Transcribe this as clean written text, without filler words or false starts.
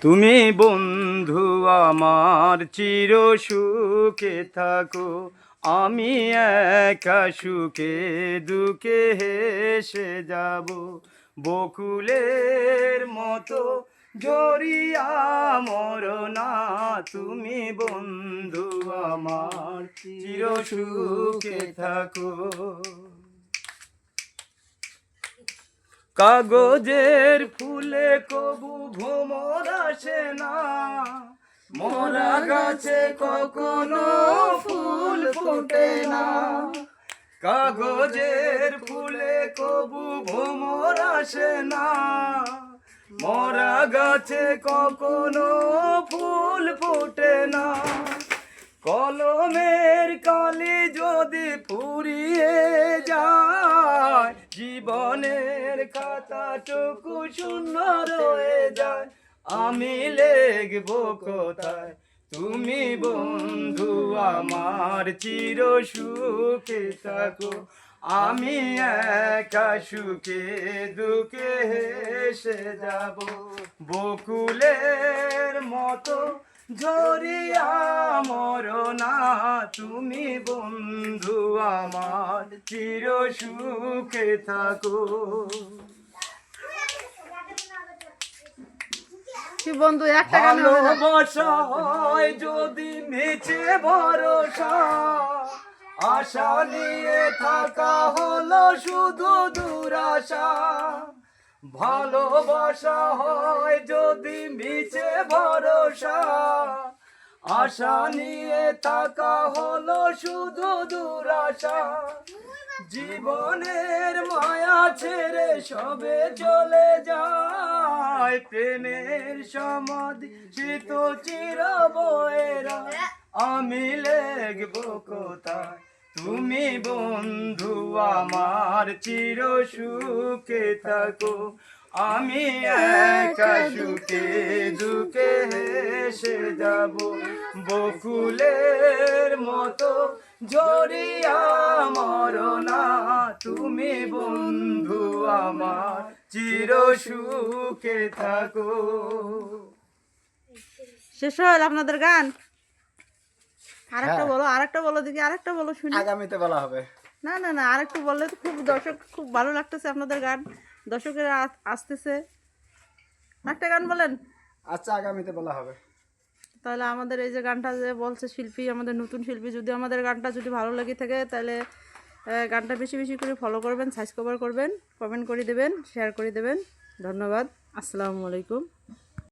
তুমি বন্ধু আমার চির সুখে থাকো, আমি একা সুখে দুঃখে হেসে যাব। বকুলের মতো জড়িয়া মরনা, তুমি বন্ধু আমার চির সুখে থাকো। কাগজের ফুলে কবু ভ্রমর আসে না, মরা গাছে কখনো ফুল ফোটে না। কাগজের ফুলে কবু ভ্রমর আসে না, মরা গাছে কখনো ফুল ফোটে না। কলমের কালি যদি ফুরিয়ে যায়, জীবনের খাতাটুকু শূন্য রয়ে যায়। আমি লিখবো কোথায়, তুমি বন্ধু আমার চির সুখে থাকো। আমি একা সুখে দুঃখে হেসে যাব। বকুলের মতো ঝরিয়া মরনা, তুমি বন্ধু আমার চির সুখে থাকো। কি বন্ধু একটা গান হবে না? ভালোবাসা হয় যদি মিছে ভরসা, আশা নিয়ে থাকা হলো শুধু দুরাশা। ভালোবাসা হয় যদি মিছে ভরসা, আশা নিয়ে থাকা হলো শুধু দুরাশা। জীবনের মায়া ছেড়ে সবে চলে যায়, প্রেমের সমাধি সে তো চির বয়েরা। আমি লিখবো কোথায়, তুমি বন্ধু আমার চির সুখে থাকো। আমি একা সুখে দুঃখে হেসে যাব। বকুলের মতো ঝরিয়া মরনা, তুমি বন্ধু আমার চির সুখে থাকো। শেষ হল আপনাদের গান? আরেকটা বলো, আরেকটা বলো দেখি, আরেকটা বলো শুনি। আগামীতে বলা হবে। না না না, আরেকটু বললে তো খুব দর্শক খুব ভালো লাগতেছে আপনাদের গান, দর্শকেরা আসতেছে। একটা গান বলেন। আচ্ছা, আগামীতে বলা হবে। তাহলে আমাদের এই যে গানটা যে বলছে শিল্পী, আমাদের নতুন শিল্পী, যদি আমাদের গানটা যদি ভালো লেগে থাকে তাহলে গানটা বেশি বেশি করে ফলো করবেন, সাবস্ক্রাইব করবেন, কমেন্ট করে দেবেন, শেয়ার করে দেবেন। ধন্যবাদ। আসসালামু আলাইকুম।